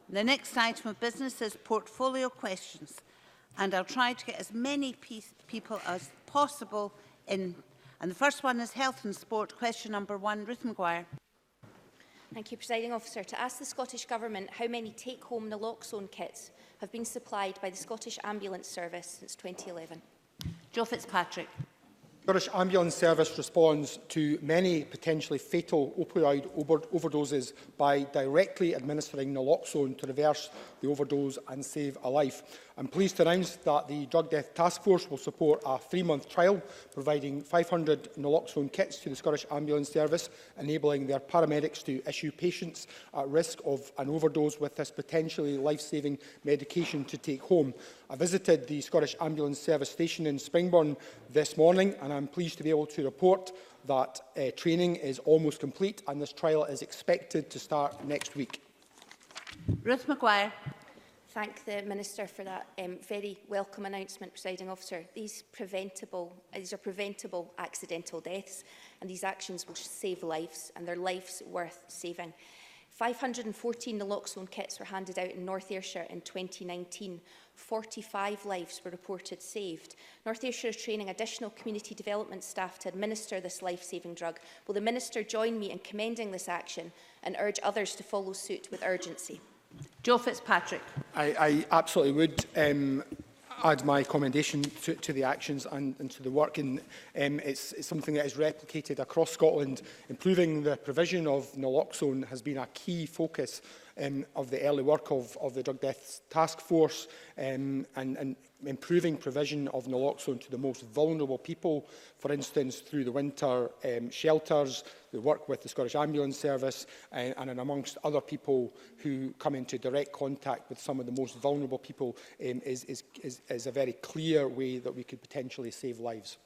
The next item of business is portfolio questions, and I'll try to get as many people as possible in. And the first one is health and sport. Question number 1, Ruth Maguire. Thank you, Presiding Officer. To ask the Scottish Government how many take-home naloxone kits have been supplied by the Scottish Ambulance Service since 2011. Joe Fitzpatrick. The Scottish Ambulance Service responds to many potentially fatal opioid overdoses by directly administering naloxone to reverse the overdose and save a life. I'm pleased to announce that the Drug Death Task Force will support a 3-month trial, providing 500 naloxone kits to the Scottish Ambulance Service, enabling their paramedics to issue patients at risk of an overdose with this potentially life-saving medication to take home. I visited the Scottish Ambulance Service station in Springburn this morning, and I'm pleased to be able to report that training is almost complete and this trial is expected to start next week. Ruth Maguire. Thank the Minister for that very welcome announcement, Presiding Officer. These are preventable accidental deaths, and these actions will save lives, and they're lives worth saving. 514 naloxone kits were handed out in North Ayrshire in 2019. 45 lives were reported saved. North Ayrshire is training additional community development staff to administer this life-saving drug. Will the Minister join me in commending this action and urge others to follow suit with urgency? Joe Fitzpatrick. I absolutely would add my commendation to the actions and to the work. And it's something that is replicated across Scotland. Improving the provision of naloxone has been a key focus of the early work of the Drug Death Task Force, and improving provision of naloxone to the most vulnerable people, for instance, through the winter shelters, the work with the Scottish Ambulance Service, and amongst other people who come into direct contact with some of the most vulnerable people, is a very clear way that we could potentially save lives.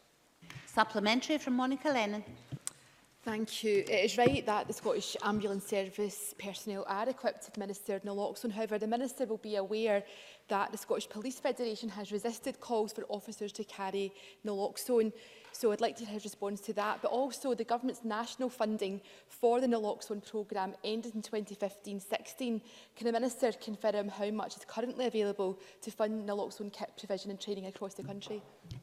Supplementary from Monica Lennon. Thank you. It is right that the Scottish Ambulance Service personnel are equipped to administer naloxone. However, the Minister will be aware that the Scottish Police Federation has resisted calls for officers to carry naloxone. So I'd like to hear his response to that. But also, the Government's national funding for the naloxone programme ended in 2015-16. Can the Minister confirm how much is currently available to fund naloxone kit provision and training across the country?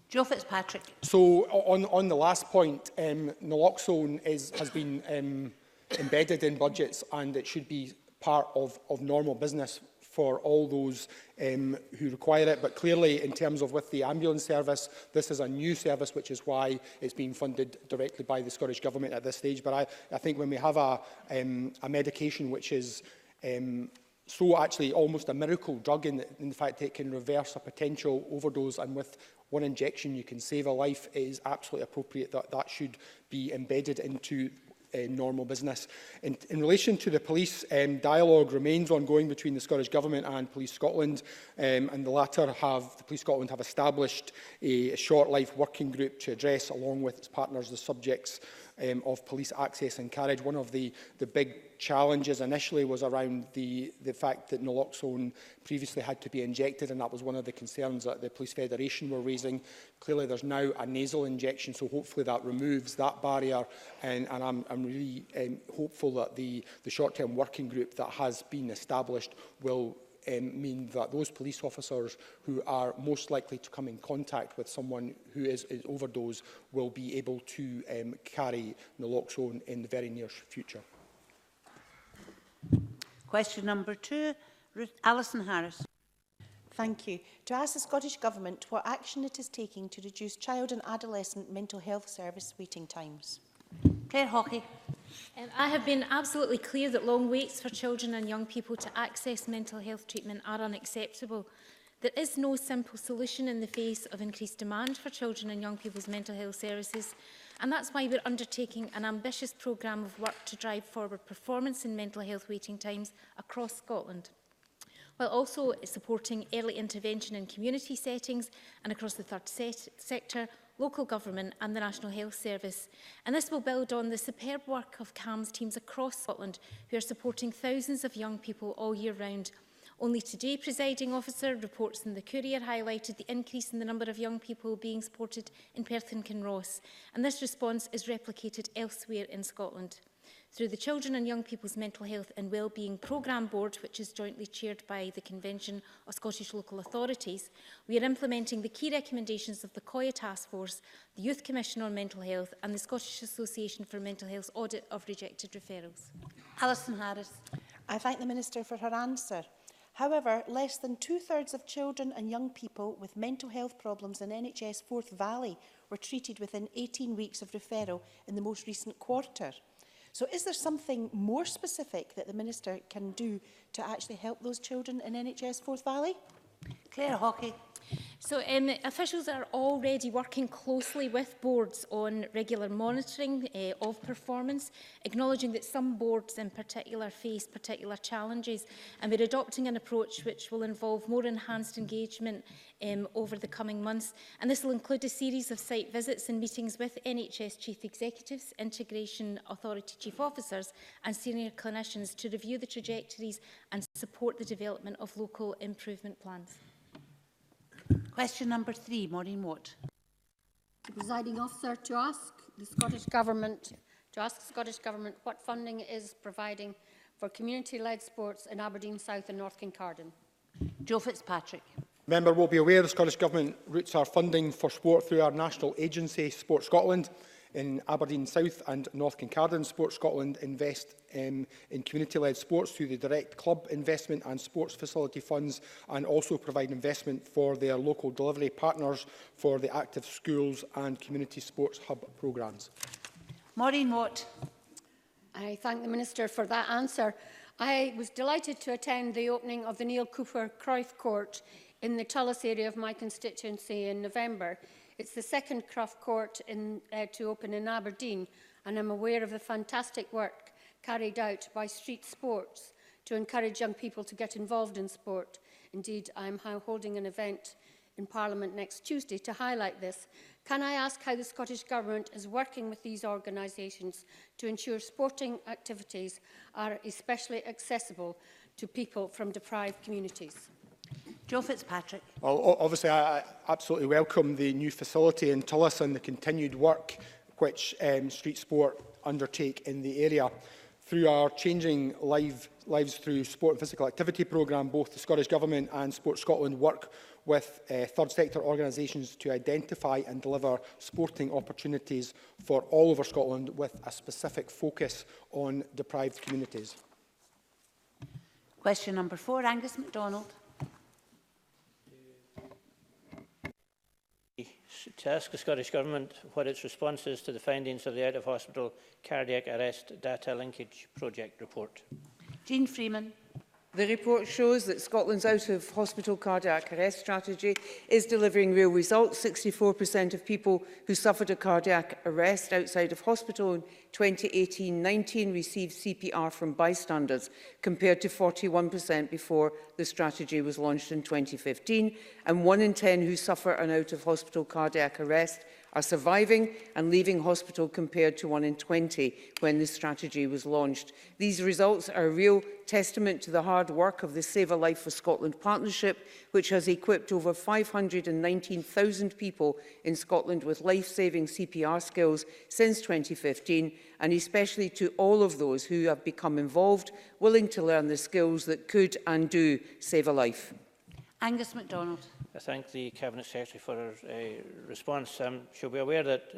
Joe Fitzpatrick. So on the last point, naloxone has been embedded in budgets, and it should be part of normal business for all those who require it. But clearly, in terms of with the ambulance service, this is a new service, which is why it's being funded directly by the Scottish Government at this stage. But I think when we have a medication which is so actually almost a miracle drug in the fact that it can reverse a potential overdose, and with one injection you can save a life, it is absolutely appropriate that that should be embedded into normal business. In relation to the police, dialogue remains ongoing between the Scottish Government and Police Scotland, and the Police Scotland have established a short life working group to address, along with its partners, the subjects of police access and carriage. One of the big challenges initially was around the fact that naloxone previously had to be injected, and that was one of the concerns that the Police Federation were raising. Clearly there's now a nasal injection, so hopefully that removes that barrier, and I'm really hopeful that the short-term working group that has been established will mean that those police officers who are most likely to come in contact with someone who is overdosed will be able to carry naloxone in the very near future. Question number 2, Alison Harris. Thank you. To ask the Scottish Government what action it is taking to reduce child and adolescent mental health service waiting times. Claire Hawkey. I have been absolutely clear that long waits for children and young people to access mental health treatment are unacceptable. There is no simple solution in the face of increased demand for children and young people's mental health services, and that's why we're undertaking an ambitious programme of work to drive forward performance in mental health waiting times across Scotland, while also supporting early intervention in community settings and across the third sector, local government and the National Health Service. And this will build on the superb work of CAMHS teams across Scotland who are supporting thousands of young people all year round. Only today, Presiding Officer, reports in the Courier highlighted the increase in the number of young people being supported in Perth and Kinross, and this response is replicated elsewhere in Scotland. through the Children and Young People's Mental Health and Wellbeing Programme Board, which is jointly chaired by the Convention of Scottish Local Authorities, we are implementing the key recommendations of the COIA Task Force, the Youth Commission on Mental Health and the Scottish Association for Mental Health audit of rejected referrals. Alison Harris. I thank the Minister for her answer. However, less than 2/3 of children and young people with mental health problems in NHS Forth Valley were treated within 18 weeks of referral in the most recent quarter. So is there something more specific that the Minister can do to actually help those children in NHS Forth Valley? Claire Hockey. So officials are already working closely with boards on regular monitoring of performance, acknowledging that some boards in particular face particular challenges, and we're adopting an approach which will involve more enhanced engagement over the coming months. And this will include a series of site visits and meetings with NHS chief executives, integration authority chief officers and senior clinicians to review the trajectories and support the development of local improvement plans. Question number 3, Maureen Watt. The Presiding Officer, to ask the Scottish Government what funding it is providing for community-led sports in Aberdeen South and North Kincardine. Joe Fitzpatrick. Member will be aware the Scottish Government routes our funding for sport through our national agency, Sport Scotland. In Aberdeen South and North Kincardine, Sport Scotland invest in community-led sports through the direct club investment and sports facility funds, and also provide investment for their local delivery partners for the active schools and community sports hub programmes. Maureen Watt. I thank the Minister for that answer. I was delighted to attend the opening of the Neil Cooper Cruyff Court in the Tullis area of my constituency in November. It's the second Cruyff Court to open in Aberdeen, and I'm aware of the fantastic work carried out by Street Sports to encourage young people to get involved in sport. Indeed, I'm holding an event in Parliament next Tuesday to highlight this. Can I ask how the Scottish Government is working with these organisations to ensure sporting activities are especially accessible to people from deprived communities? Joe Fitzpatrick. Well, obviously, I absolutely welcome the new facility in Tullis and the continued work which Street Sport undertake in the area. Through our Changing Lives Through Sport and Physical Activity programme, both the Scottish Government and Sport Scotland work with third sector organisations to identify and deliver sporting opportunities for all over Scotland, with a specific focus on deprived communities. Question number 4, Angus MacDonald. To ask the Scottish Government what its response is to the findings of the out-of-hospital cardiac arrest data linkage project report. Jean Freeman. The report shows that Scotland's out-of-hospital cardiac arrest strategy is delivering real results. 64% of people who suffered a cardiac arrest outside of hospital in 2018-19 received CPR from bystanders, compared to 41% before the strategy was launched in 2015. And 1 in 10 who suffer an out-of-hospital cardiac arrest are surviving and leaving hospital, compared to 1 in 20 when the strategy was launched. These results are a real testament to the hard work of the Save a Life for Scotland partnership, which has equipped over 519,000 people in Scotland with life-saving CPR skills since 2015, and especially to all of those who have become involved, willing to learn the skills that could and do save a life. Angus MacDonald. I thank the Cabinet Secretary for her response. She'll be aware that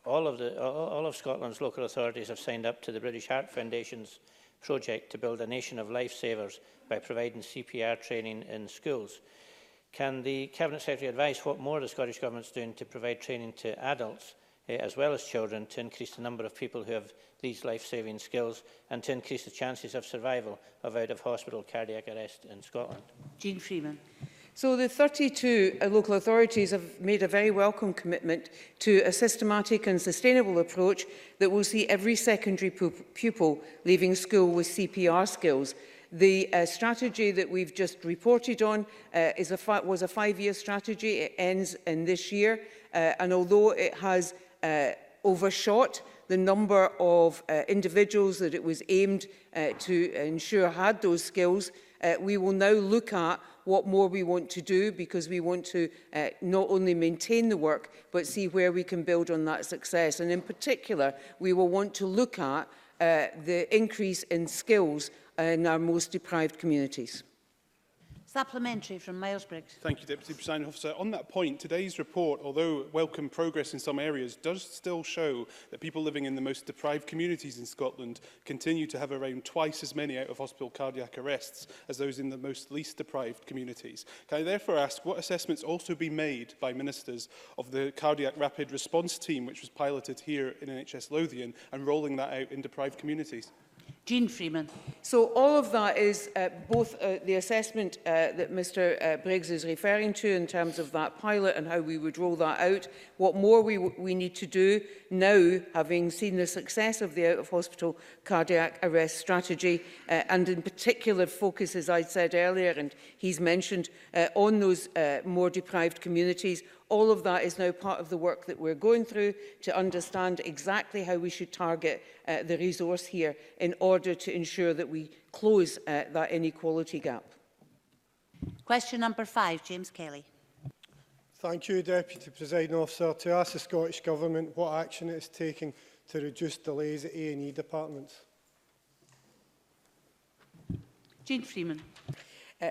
all of Scotland's local authorities have signed up to the British Heart Foundation's project to build a nation of lifesavers by providing CPR training in schools. Can the Cabinet Secretary advise what more the Scottish Government is doing to provide training to adults as well as children, to increase the number of people who have these life-saving skills and to increase the chances of survival of out-of-hospital cardiac arrest in Scotland? Jean Freeman. So the 32 local authorities have made a very welcome commitment to a systematic and sustainable approach that will see every secondary pupil leaving school with CPR skills. The strategy that we've just reported on was a 5-year strategy. It ends in this year, and although it has overshot the number of individuals that it was aimed to ensure had those skills, we will now look at what more we want to do, because we want to not only maintain the work, but see where we can build on that success. And in particular, we will want to look at the increase in skills in our most deprived communities. Supplementary from Miles Briggs. Thank you, Deputy Presiding Officer. On that point, today's report, although welcome progress in some areas, does still show that people living in the most deprived communities in Scotland continue to have around twice as many out-of-hospital cardiac arrests as those in the most least deprived communities. Can I therefore ask what assessments also be made by ministers of the Cardiac Rapid Response Team, which was piloted here in NHS Lothian, and rolling that out in deprived communities? Jean Freeman. So all of that is both the assessment that Mr Briggs is referring to in terms of that pilot and how we would roll that out. What more we need to do now, having seen the success of the out-of-hospital cardiac arrest strategy, and in particular focus, as I said earlier, and he's mentioned, on those more deprived communities. All of that is now part of the work that we're going through to understand exactly how we should target the resource here in order to ensure that we close that inequality gap. Question number 5, James Kelly. Thank you, Deputy Presiding Officer. To ask the Scottish Government what action it is taking to reduce delays at A&E departments. Jean Freeman.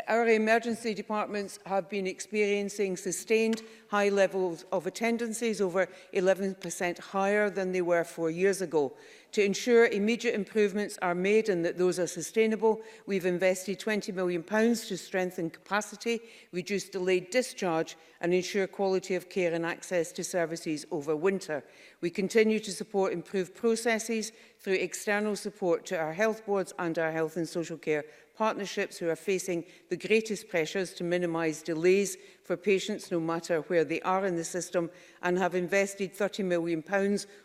Our emergency departments have been experiencing sustained high levels of attendances, over 11% higher than they were 4 years ago. To ensure immediate improvements are made and that those are sustainable, we've invested £20 million to strengthen capacity, reduce delayed discharge and ensure quality of care and access to services over winter. We continue to support improved processes through external support to our health boards and our health and social care partnerships who are facing the greatest pressures to minimise delays for patients no matter where they are in the system, and have invested £30 million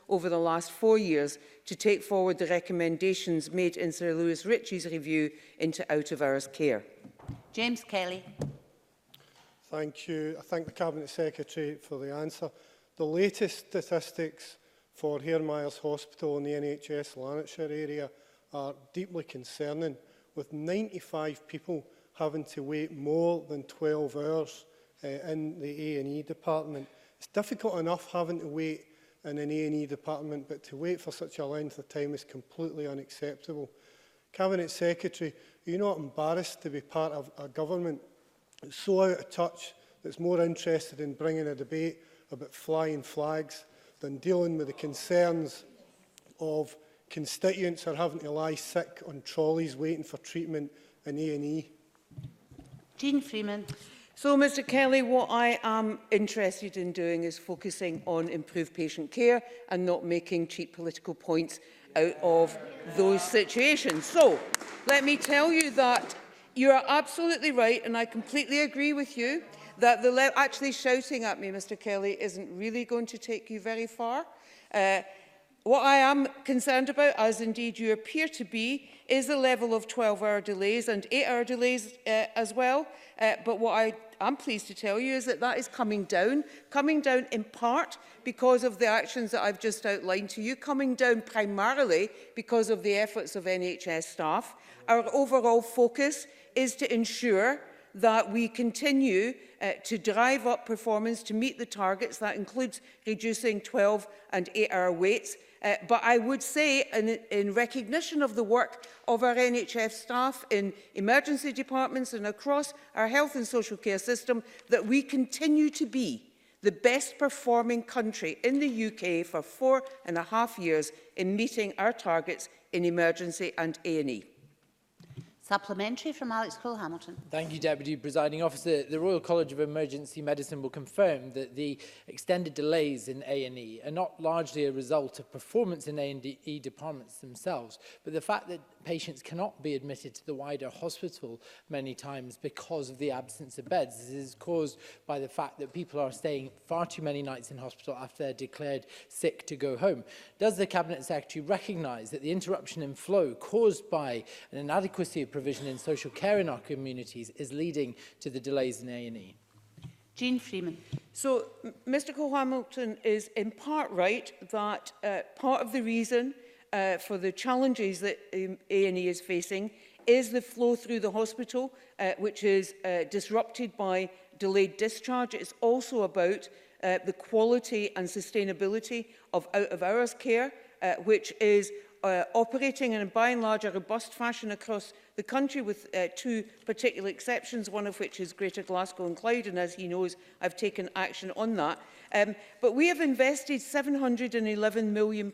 over the last 4 years to take forward the recommendations made in Sir Lewis Ritchie's review into out-of-hours care. James Kelly. Thank you. I thank the Cabinet Secretary for the answer. The latest statistics for Hare Myers Hospital in the NHS Lanarkshire area are deeply concerning, with 95 people having to wait more than 12 hours in the A&E department. It's difficult enough having to wait in an A&E department, but to wait for such a length of time is completely unacceptable. Cabinet Secretary, are you not embarrassed to be part of a government that's so out of touch, that's more interested in bringing a debate about flying flags than dealing with the concerns of constituents who are having to lie sick on trolleys waiting for treatment in A&E? Jean Freeman. So, Mr Kelly, what I am interested in doing is focusing on improved patient care and not making cheap political points out of those situations. So, let me tell you that you are absolutely right, and I completely agree with you, that actually shouting at me, Mr Kelly, isn't really going to take you very far. What I am concerned about, as indeed you appear to be, is the level of 12-hour delays and 8-hour delays as well. But what I am pleased to tell you is that that is coming down in part because of the actions that I've just outlined to you, coming down primarily because of the efforts of NHS staff. Our overall focus is to ensure that we continue to drive up performance to meet the targets. That includes reducing 12- and 8-hour waits. But I would say, in recognition of the work of our NHS staff in emergency departments and across our health and social care system, that we continue to be the best performing country in the UK for 4.5 years in meeting our targets in emergency and A&E. Supplementary from Alex Cole-Hamilton. Thank you, Deputy Presiding Officer. The Royal College of Emergency Medicine will confirm that the extended delays in A&E are not largely a result of performance in A&E departments themselves, but the fact that patients cannot be admitted to the wider hospital many times because of the absence of beds. This is caused by the fact that people are staying far too many nights in hospital after they're declared sick to go home. Does the Cabinet Secretary recognise that the interruption in flow caused by an inadequacy of provision in social care in our communities is leading to the delays in A&E? Jean Freeman. So, Mr Cole-Hamilton is in part right that part of the reason for the challenges that A&E is facing is the flow through the hospital, which is disrupted by delayed discharge. It's also about the quality and sustainability of out-of-hours care, which is operating in, by and large, a robust fashion across the country, with two particular exceptions, one of which is Greater Glasgow and Clyde, and as he knows, I've taken action on that. But we have invested £711 million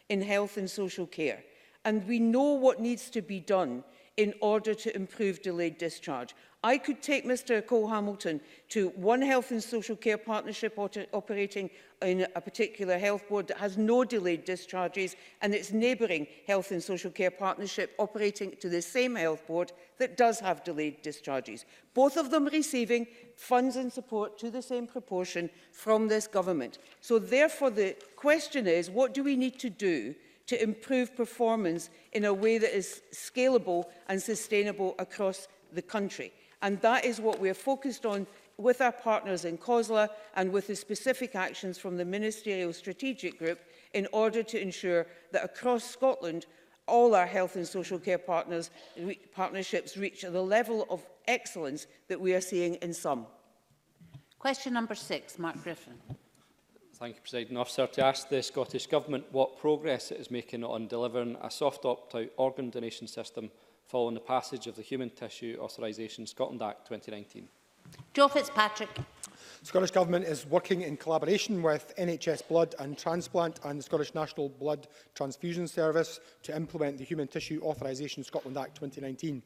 in health and social care, and we know what needs to be done in order to improve delayed discharge. I could take Mr Cole-Hamilton to one health and social care partnership operating in a particular health board that has no delayed discharges, and its neighbouring health and social care partnership operating to the same health board that does have delayed discharges. Both of them receiving funds and support to the same proportion from this government. So therefore the question is, what do we need to do to improve performance in a way that is scalable and sustainable across the country? And that is what we are focused on with our partners in COSLA and with the specific actions from the Ministerial Strategic Group in order to ensure that across Scotland all our health and social care partnerships reach the level of excellence that we are seeing in some. Question number 6, Mark Griffin. Thank you, Presiding Officer. To ask the Scottish Government what progress it is making on delivering a soft opt-out organ donation system following the passage of the Human Tissue Authorisation Scotland Act 2019. Joe Fitzpatrick. The Scottish Government is working in collaboration with NHS Blood and Transplant and the Scottish National Blood Transfusion Service to implement the Human Tissue Authorisation Scotland Act 2019.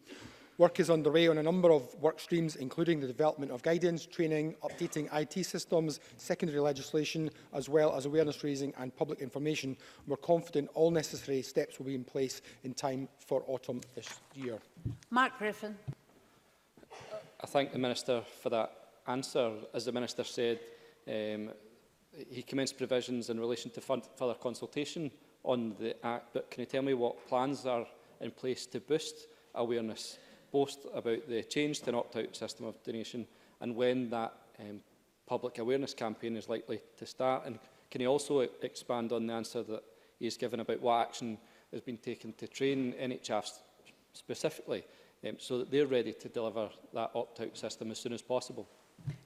Work is underway on a number of work streams, including the development of guidance, training, updating IT systems, secondary legislation, as well as awareness raising and public information. We're confident all necessary steps will be in place in time for autumn this year. Mark Griffin. I thank the Minister for that answer. As the Minister said, he commenced provisions in relation to further consultation on the Act, but can you tell me what plans are in place to boost awareness, both about the change to an opt-out system of donation and when that public awareness campaign is likely to start? And can you also expand on the answer that he has given about what action has been taken to train NHS specifically so that they're ready to deliver that opt-out system as soon as possible?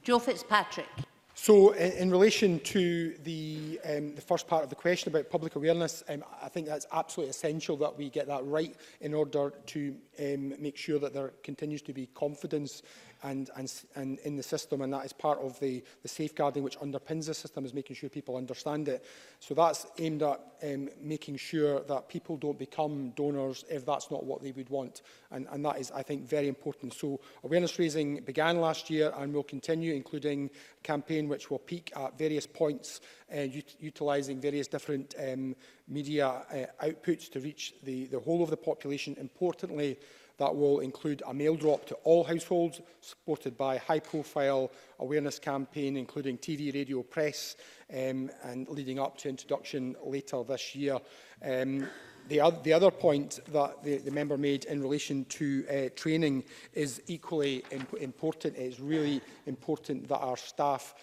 Joe Fitzpatrick. So, in relation to the first part of the question about public awareness, I think that's absolutely essential that we get that right in order to make sure that there continues to be confidence and in the system, and that is part of the safeguarding which underpins the system, is making sure people understand it. So that's aimed at making sure that people don't become donors if that's not what they would want, and that is, I think, very important. So awareness raising began last year and will continue, including a campaign which will peak at various points, utilising various different media outputs to reach the whole of the population. Importantly, that will include a mail drop to all households, supported by a high-profile awareness campaign, including TV, radio, press, and leading up to introduction later this year. The other point that the member made in relation to training is equally important. It is really important that our staff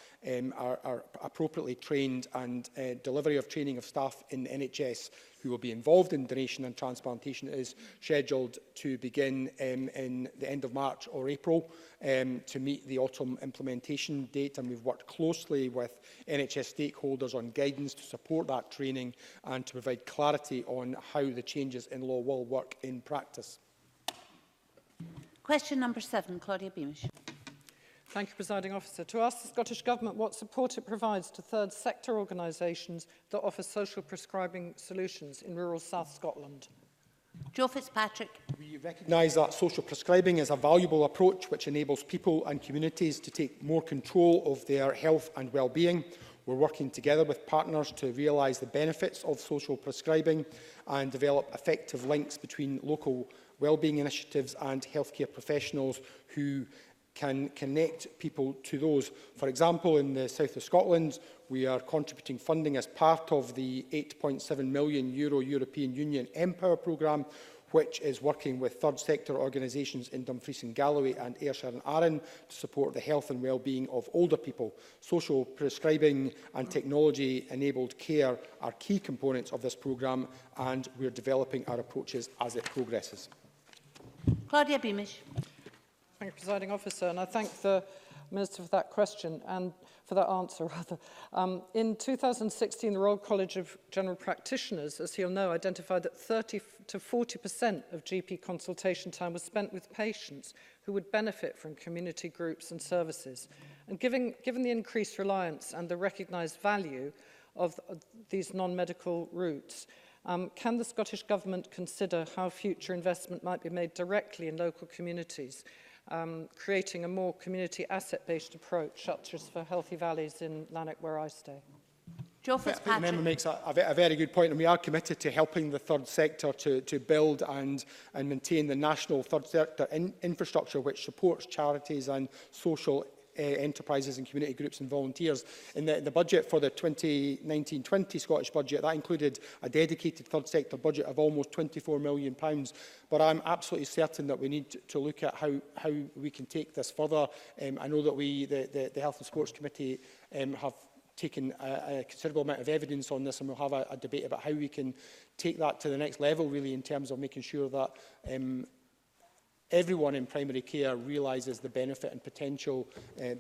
are appropriately trained, and delivery of training of staff in the NHS who will be involved in donation and transplantation is scheduled to begin in the end of March or April to meet the autumn implementation date, and we've worked closely with NHS stakeholders on guidance to support that training and to provide clarity on how the changes in law will work in practice. Question number 7, Claudia Beamish. Thank you, Presiding Officer. To ask the Scottish Government what support it provides to third sector organisations that offer social prescribing solutions in rural South Scotland. Joe Fitzpatrick. We recognise that social prescribing is a valuable approach which enables people and communities to take more control of their health and well-being. We're working together with partners to realise the benefits of social prescribing and develop effective links between local wellbeing initiatives and healthcare professionals who can connect people to those. For example, in the south of Scotland, we are contributing funding as part of the €8.7 million European Union Empower programme, which is working with third sector organisations in Dumfries and Galloway and Ayrshire and Arran to support the health and well-being of older people. Social prescribing and technology-enabled care are key components of this programme, and we're developing our approaches as it progresses. Claudia Beamish. Thank you, Presiding Officer, and I thank the Minister for that question and for that answer, rather. In 2016, the Royal College of General Practitioners, as you'll know, identified that 30 to 40% of GP consultation time was spent with patients who would benefit from community groups and services. And given the increased reliance and the recognised value of these non-medical routes, can the Scottish Government consider how future investment might be made directly in local communities, creating a more community asset-based approach, such as for Healthy Valleys in Lanark, where I stay? Joe The member makes a very good point, and we are committed to helping the third sector to build and maintain the national third sector infrastructure, which supports charities and social enterprises and community groups and volunteers. In the budget for the 2019-20 Scottish budget, that included a dedicated third sector budget of almost £24 million. But I'm absolutely certain that we need to look at how we can take this further. I know that the Health and Sports Committee have taken a considerable amount of evidence on this, and we'll have a debate about how we can take that to the next level, really, in terms of making sure that everyone in primary care realises the benefit and potential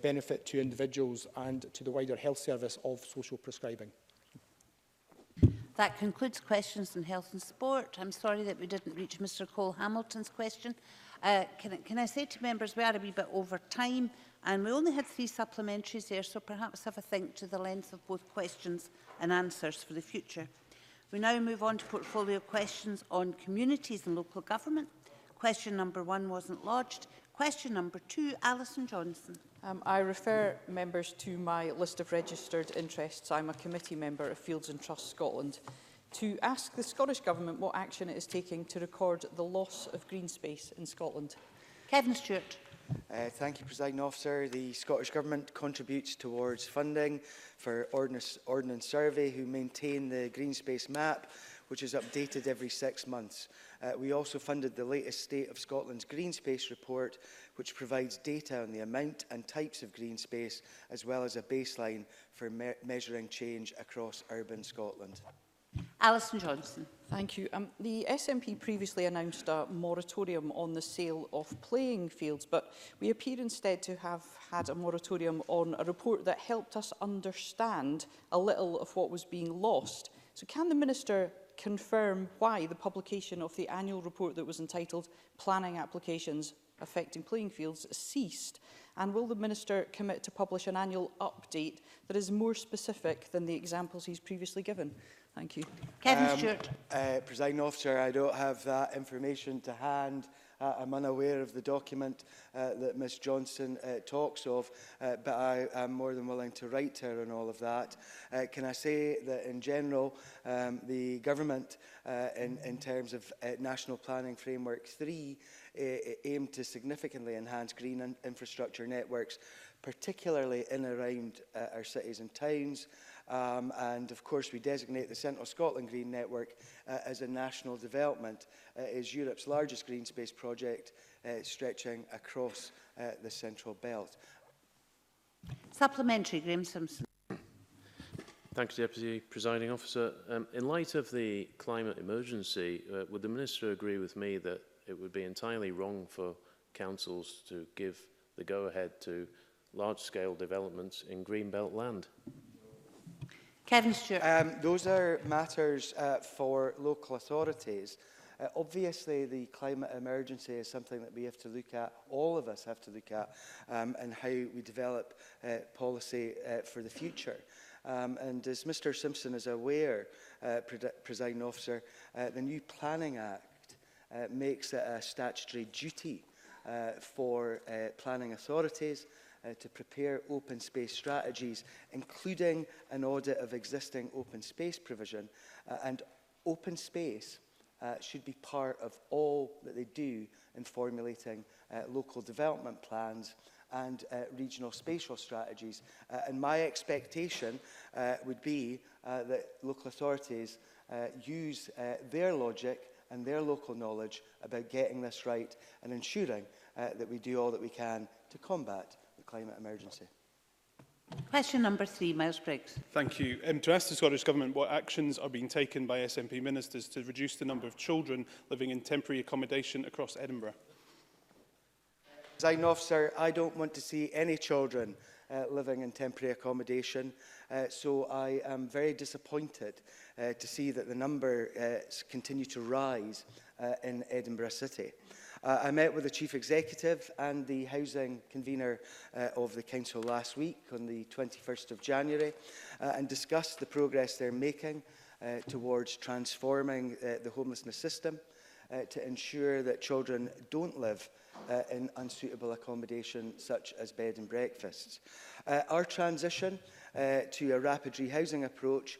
benefit to individuals and to the wider health service of social prescribing. That concludes questions on health and sport. I'm sorry that we didn't reach Mr Cole-Hamilton's question. Can I say to members, we are a wee bit over time, and we only had 3 supplementaries there, so perhaps have a think to the length of both questions and answers for the future. We now move on to portfolio questions on communities and local government. Question number 1 wasn't lodged. Question number 2, Alison Johnson. I refer members to my list of registered interests. I'm a committee member of Fields and Trust Scotland, to ask the Scottish Government what action it is taking to record the loss of green space in Scotland. Kevin Stewart. Thank you, Presiding Officer. The Scottish Government contributes towards funding for Ordnance Survey, who maintain the green space map, which is updated every 6 months. We also funded the latest State of Scotland's Green Space report, which provides data on the amount and types of green space, as well as a baseline for measuring change across urban Scotland. Alison Johnson. Thank you. The SNP previously announced a moratorium on the sale of playing fields, but we appear instead to have had a moratorium on a report that helped us understand a little of what was being lost. So can the Minister confirm why the publication of the annual report that was entitled Planning Applications Affecting Playing Fields ceased? And will the Minister commit to publish an annual update that is more specific than the examples he's previously given? Thank you. Kevin Stewart. Presiding Officer, I don't have that information to hand. I'm unaware of the document that Ms Johnson talks of, but I am more than willing to write to her on all of that. Can I say that in general, the Government, in terms of National Planning Framework 3, aimed to significantly enhance green infrastructure networks, particularly in and around our cities and towns. And of course we designate the Central Scotland Green Network as a national development. It is Europe's largest green space project stretching across the Central Belt. Supplementary, Graham Simpson. Thanks, Deputy Presiding Officer. In light of the climate emergency, would the Minister agree with me that it would be entirely wrong for councils to give the go-ahead to large-scale developments in Greenbelt land? Kevin Stewart. Those are matters for local authorities. Obviously, the climate emergency is something that we have to look at, all of us have to look at, and how we develop policy for the future. And as Mr Simpson is aware, Presiding Officer, the new Planning Act makes it a statutory duty for planning authorities to prepare open space strategies, including an audit of existing open space provision. And open space should be part of all that they do in formulating local development plans and regional spatial strategies. And my expectation would be that local authorities use their logic and their local knowledge about getting this right and ensuring that we do all that we can to combat the climate emergency. Question number 3, Miles Briggs. Thank you. To ask the Scottish Government what actions are being taken by SNP ministers to reduce the number of children living in temporary accommodation across Edinburgh. Presiding Officer, I don't want to see any children living in temporary accommodation, so I am very disappointed to see that the number continue to rise in Edinburgh City. I met with the Chief Executive and the Housing Convener of the Council last week on the 21st of January and discussed the progress they're making towards transforming the homelessness system to ensure that children don't live in unsuitable accommodation such as bed and breakfasts. Our transition to a rapid rehousing approach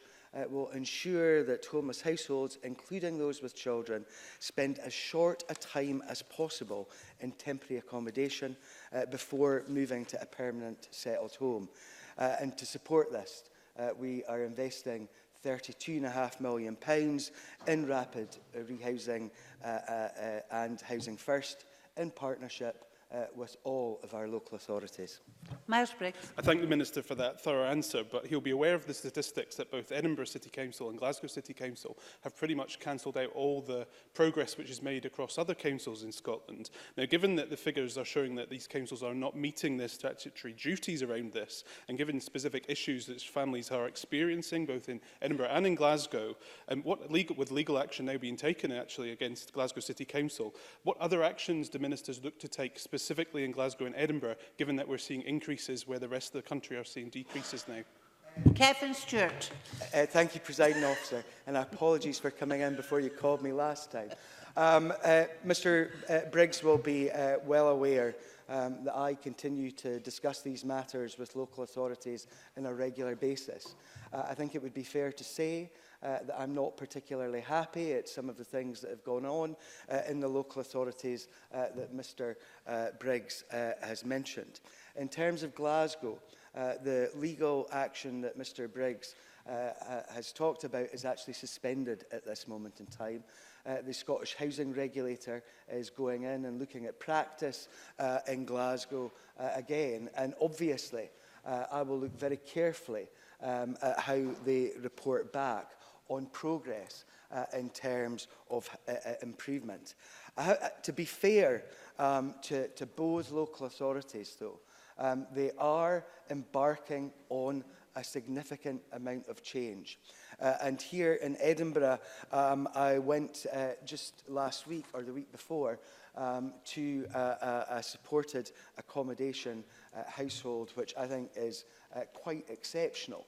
will ensure that homeless households, including those with children, spend as short a time as possible in temporary accommodation before moving to a permanent settled home. And to support this, we are investing £32.5 million in rapid rehousing and Housing First in partnership with all of our local authorities. Miles Briggs. I thank the Minister for that thorough answer, but he'll be aware of the statistics that both Edinburgh City Council and Glasgow City Council have pretty much cancelled out all the progress which is made across other councils in Scotland. Now, given that the figures are showing that these councils are not meeting their statutory duties around this, and given specific issues that families are experiencing both in Edinburgh and in Glasgow, with legal action now being taken actually against Glasgow City Council, what other actions do ministers look to take specifically in Glasgow and Edinburgh, given that we're seeing increases where the rest of the country are seeing decreases now? Kevin Stewart. Thank you, Presiding Officer, and apologies for coming in before you called me last time. Mr Briggs will be well aware that I continue to discuss these matters with local authorities on a regular basis. I think it would be fair to say that I'm not particularly happy at some of the things that have gone on in the local authorities that Mr Briggs has mentioned. In terms of Glasgow, the legal action that Mr Briggs has talked about is actually suspended at this moment in time. The Scottish Housing Regulator is going in and looking at practice in Glasgow again, and obviously I will look very carefully at how they report back on progress in terms of improvement. To be fair to both local authorities, though, they are embarking on a significant amount of change. And here in Edinburgh, I went just last week or the week before to a supported accommodation household, which I think is quite exceptional.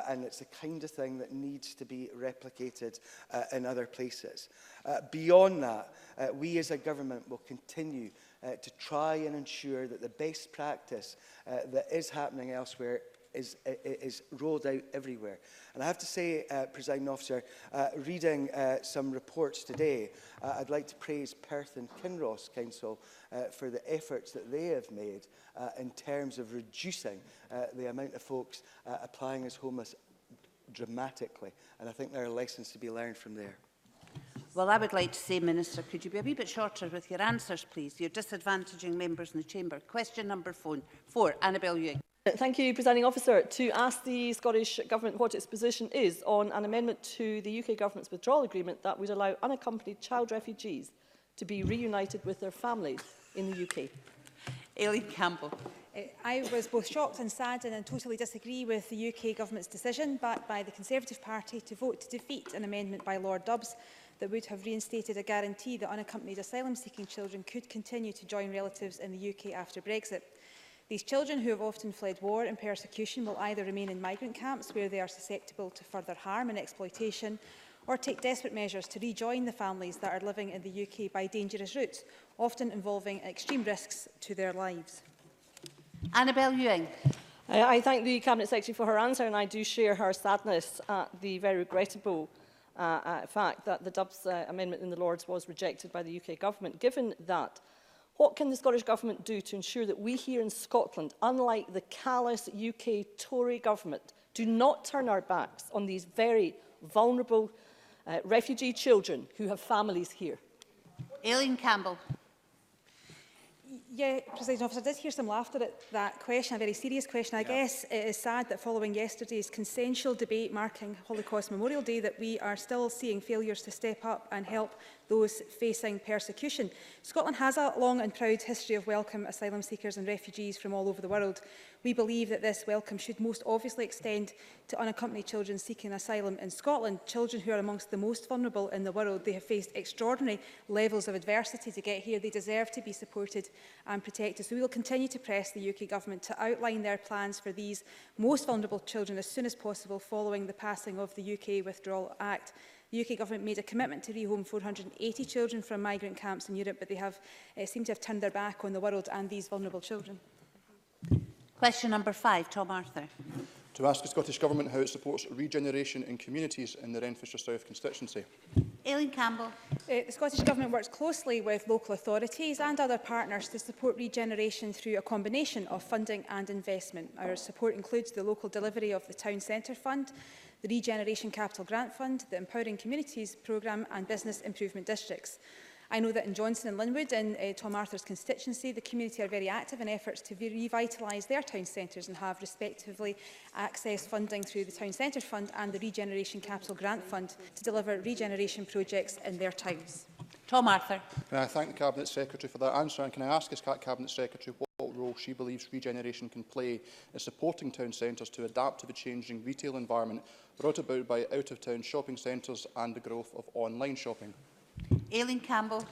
And it's the kind of thing that needs to be replicated in other places. Beyond that, we as a government will continue to try and ensure that the best practice that is happening elsewhere is rolled out everywhere. And I have to say, Presiding Officer, reading some reports today, I'd like to praise Perth and Kinross Council for the efforts that they have made in terms of reducing the amount of folks applying as homeless dramatically. And I think there are lessons to be learned from there. Well, I would like to say, Minister, could you be a wee bit shorter with your answers, please? You're disadvantaging members in the chamber. Question number 4, Annabel Ewing. Thank you, Presiding Officer. To ask the Scottish Government what its position is on an amendment to the UK Government's withdrawal agreement that would allow unaccompanied child refugees to be reunited with their families in the UK. Aileen Campbell. I was both shocked and saddened and totally disagree with the UK Government's decision, backed by the Conservative Party, to vote to defeat an amendment by Lord Dubs that would have reinstated a guarantee that unaccompanied asylum-seeking children could continue to join relatives in the UK after Brexit. These children, who have often fled war and persecution, will either remain in migrant camps where they are susceptible to further harm and exploitation, or take desperate measures to rejoin the families that are living in the UK by dangerous routes, often involving extreme risks to their lives. Annabel Ewing. I thank the Cabinet Secretary for her answer, and I do share her sadness at the very regrettable fact that the Dubs amendment in the Lords was rejected by the UK Government. Given that, what can the Scottish Government do to ensure that we here in Scotland, unlike the callous UK Tory Government, do not turn our backs on these very vulnerable refugee children who have families here? Aileen Campbell. Yeah, Presiding Officer, I did hear some laughter at that question, a very serious question. I guess it is sad that following yesterday's consensual debate marking Holocaust Memorial Day that we are still seeing failures to step up and help those facing persecution. Scotland has a long and proud history of welcome asylum seekers and refugees from all over the world. We believe that this welcome should most obviously extend to unaccompanied children seeking asylum in Scotland, children who are amongst the most vulnerable in the world. They have faced extraordinary levels of adversity to get here. They deserve to be supported and protected. So we will continue to press the UK Government to outline their plans for these most vulnerable children as soon as possible following the passing of the UK Withdrawal Act. The UK Government made a commitment to rehome 480 children from migrant camps in Europe, but they have seem to have turned their back on the world and these vulnerable children. Question number 5, Tom Arthur. To ask the Scottish Government how it supports regeneration in communities in the Renfrewshire South constituency. Aileen Campbell. The Scottish Government works closely with local authorities and other partners to support regeneration through a combination of funding and investment. Our support includes the local delivery of the Town Centre Fund, the Regeneration Capital Grant Fund, the Empowering Communities Programme and Business Improvement Districts. I know that in Johnson and Linwood, in Tom Arthur's constituency, the community are very active in efforts to revitalise their town centres and have respectively accessed funding through the Town Centre Fund and the Regeneration Capital Grant Fund to deliver regeneration projects in their towns. Tom Arthur. Can I thank the Cabinet Secretary for that answer, and can I ask as Cabinet Secretary what role she believes regeneration can play in supporting town centres to adapt to the changing retail environment brought about by out-of-town shopping centres and the growth of online shopping? Aileen Campbell.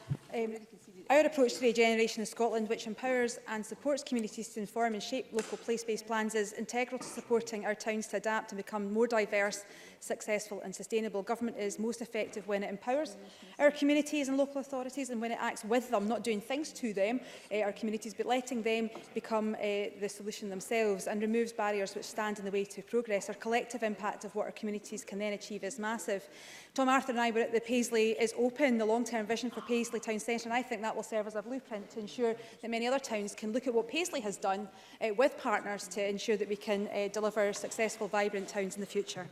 Our approach to regeneration in Scotland, which empowers and supports communities to inform and shape local place-based plans, is integral to supporting our towns to adapt and become more diverse, successful and sustainable. Government is most effective when it empowers our communities and local authorities and when it acts with them, not doing things to them, our communities, but letting them become the solution themselves, and removes barriers which stand in the way to progress. Our collective impact of what our communities can then achieve is massive. Tom Arthur and I were at the Paisley is Open, the long-term vision for Paisley Town Centre, and I think that will serve as a blueprint to ensure that many other towns can look at what Paisley has done with partners to ensure that we can deliver successful, vibrant towns in the future.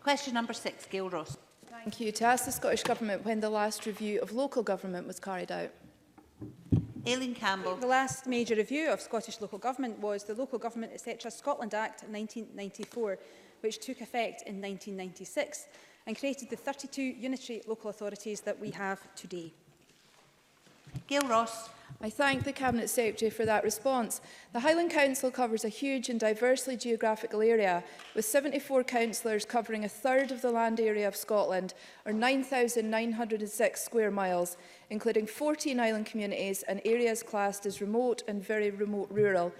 Question number 6, Gail Ross. Thank you. To ask the Scottish Government when the last review of local government was carried out. Aileen Campbell. The last major review of Scottish local government was the Local Government etc. Scotland Act 1994, which took effect in 1996 and created the 32 unitary local authorities that we have today. Gail Ross. I thank the Cabinet Secretary for that response. The Highland Council covers a huge and diversely geographical area, with 74 councillors covering a third of the land area of Scotland, or 9,906 square miles, including 14 island communities and areas classed as remote and very remote rural.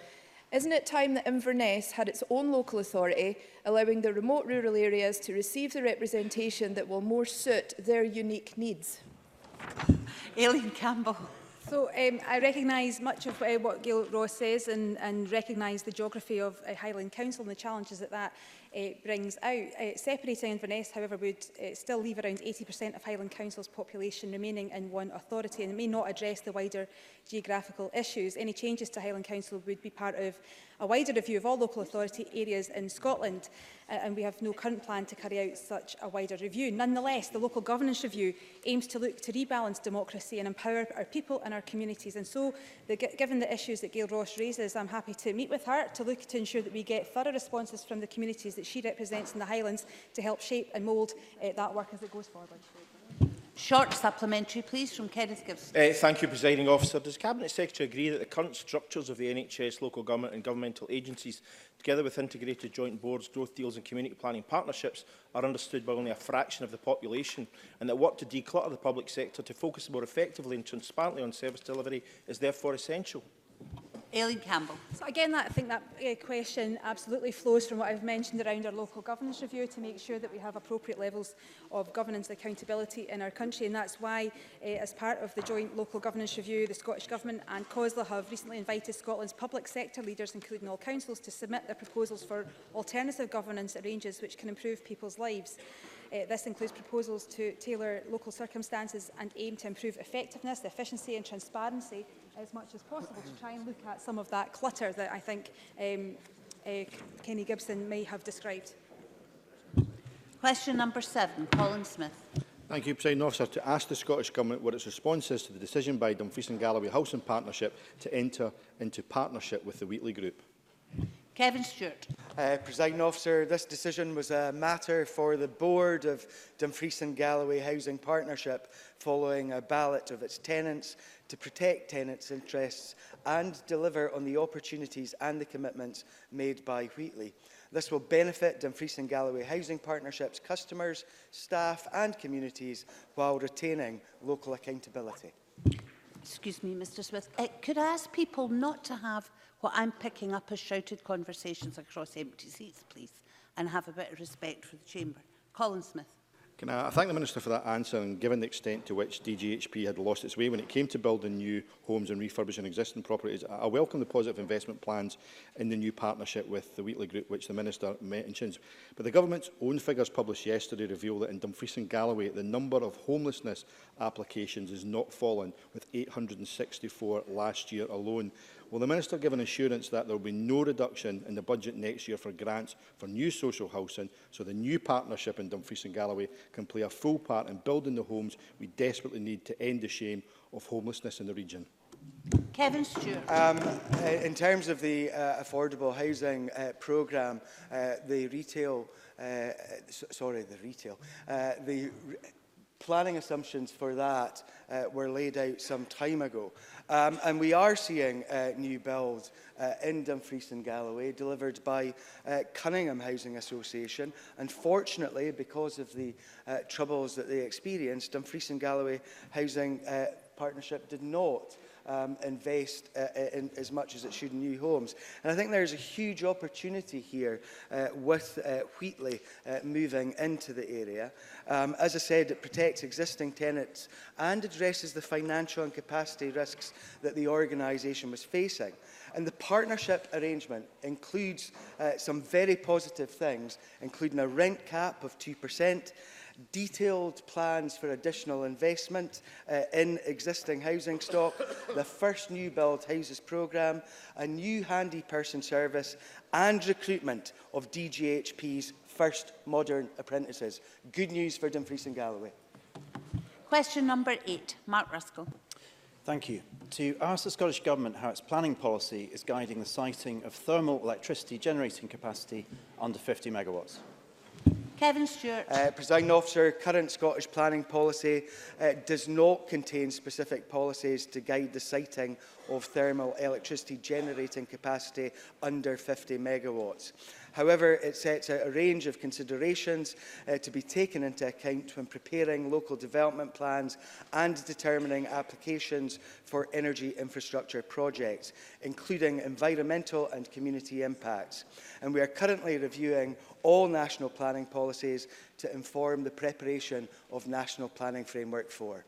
Isn't it time that Inverness had its own local authority, allowing the remote rural areas to receive the representation that will more suit their unique needs? Aileen Campbell. So I recognise much of what Gail Ross says and recognise the geography of Highland Council and the challenges that brings out. Separating Inverness, however, would still leave around 80% of Highland Council's population remaining in one authority, and it may not address the wider geographical issues. Any changes to Highland Council would be part of a wider review of all local authority areas in Scotland, and we have no current plan to carry out such a wider review. Nonetheless, the Local Governance Review aims to look to rebalance democracy and empower our people and our communities. And so, given the issues that Gail Ross raises, I'm happy to meet with her to look to ensure that we get thorough responses from the communities that she represents in the Highlands to help shape and mould that work as it goes forward. Short supplementary, please, from Kenneth Gibson. Thank you, Presiding Officer. Does Cabinet Secretary agree that the current structures of the NHS, local government and governmental agencies, together with integrated joint boards, growth deals and community planning partnerships, are understood by only a fraction of the population, and that work to declutter the public sector to focus more effectively and transparently on service delivery is therefore essential? Aileen Campbell. So again, I think that question absolutely flows from what I've mentioned around our local governance review to make sure that we have appropriate levels of governance and accountability in our country, and that's why, as part of the joint local governance review, the Scottish Government and COSLA have recently invited Scotland's public sector leaders, including all councils, to submit their proposals for alternative governance arrangements which can improve people's lives. This includes proposals to tailor local circumstances and aim to improve effectiveness, efficiency and transparency as much as possible to try and look at some of that clutter that I think Kenny Gibson may have described. Question number 7, Colin Smith. Thank you, Presiding Officer. To ask the Scottish Government what its response is to the decision by Dumfries and Galloway Housing Partnership to enter into partnership with the Wheatley Group. Kevin Stewart. Presiding officer, this decision was a matter for the board of Dumfries and Galloway Housing Partnership following a ballot of its tenants to protect tenants' interests and deliver on the opportunities and the commitments made by Wheatley. This will benefit Dumfries and Galloway Housing Partnership's customers, staff and communities while retaining local accountability. Excuse me, Mr Smith. Could I ask people not to have what I'm picking up as shouted conversations across empty seats, please, and have a bit of respect for the chamber? Colin Smith. Can I thank the Minister for that answer, and given the extent to which DGHP had lost its way when it came to building new homes and refurbishing existing properties, I welcome the positive investment plans in the new partnership with the Wheatley Group, which the Minister mentions. But the Government's own figures published yesterday reveal that in Dumfries and Galloway, the number of homelessness applications has not fallen, with 864 last year alone. Will the Minister give an assurance that there will be no reduction in the budget next year for grants for new social housing, so the new partnership in Dumfries and Galloway can play a full part in building the homes we desperately need to end the shame of homelessness in the region? Kevin Stewart. In terms of the affordable housing programme, the planning assumptions for that were laid out some time ago. And we are seeing new builds in Dumfries and Galloway delivered by Cunningham Housing Association. Unfortunately, because of the troubles that they experienced, Dumfries and Galloway Housing Partnership did not invest in as much as it should in new homes. And I think there's a huge opportunity here with Wheatley moving into the area. As I said, it protects existing tenants and addresses the financial and capacity risks that the organisation was facing. And the partnership arrangement includes some very positive things, including a rent cap of 2%, detailed plans for additional investment in existing housing stock, the first new build houses programme, a new handy person service and recruitment of DGHP's first modern apprentices. Good news for Dumfries and Galloway. Question number 8, Mark Ruskell. Thank you. To ask the Scottish Government how its planning policy is guiding the siting of thermal electricity generating capacity under 50 megawatts. Kevin Stewart. Presiding officer, current Scottish planning policy does not contain specific policies to guide the siting of thermal electricity generating capacity under 50 megawatts. However, it sets out a range of considerations to be taken into account when preparing local development plans and determining applications for energy infrastructure projects, including environmental and community impacts. And we are currently reviewing all national planning policies to inform the preparation of National Planning Framework 4.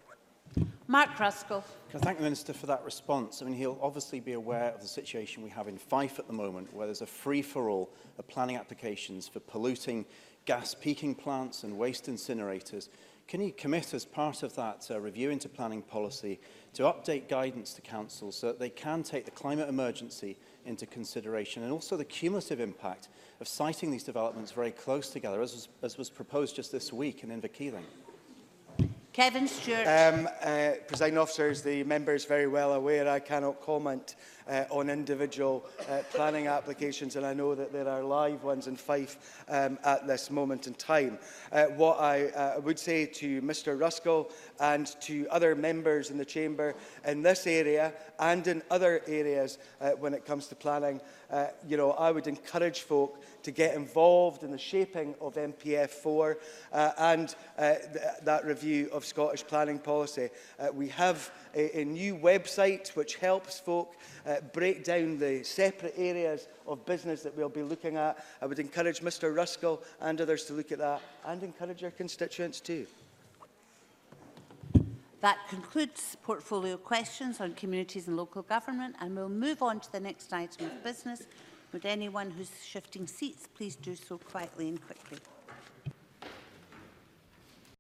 Mark Ruskell. Can I thank the Minister for that response? I mean, he'll obviously be aware of the situation we have in Fife at the moment, where there's a free-for-all of planning applications for polluting gas peaking plants and waste incinerators. Can he commit, as part of that review into planning policy, to update guidance to councils so that they can take the climate emergency into consideration, and also the cumulative impact of siting these developments very close together, as was proposed just this week in Inverkeithing? Kevin Stewart. Presiding officers, the member is very well aware I cannot comment on individual planning applications, and I know that there are live ones in Fife at this moment in time. What I would say to Mr Ruskell and to other members in the chamber in this area and in other areas when it comes to planning, I would encourage folk to get involved in the shaping of MPF 4 and that review of Scottish planning policy. We have a new website which helps folk break down the separate areas of business that we'll be looking at. I would encourage Mr Ruskell and others to look at that, and encourage our constituents too. That concludes portfolio questions on communities and local government, and we'll move on to the next item of business. Would anyone who's shifting seats please do so quietly and quickly.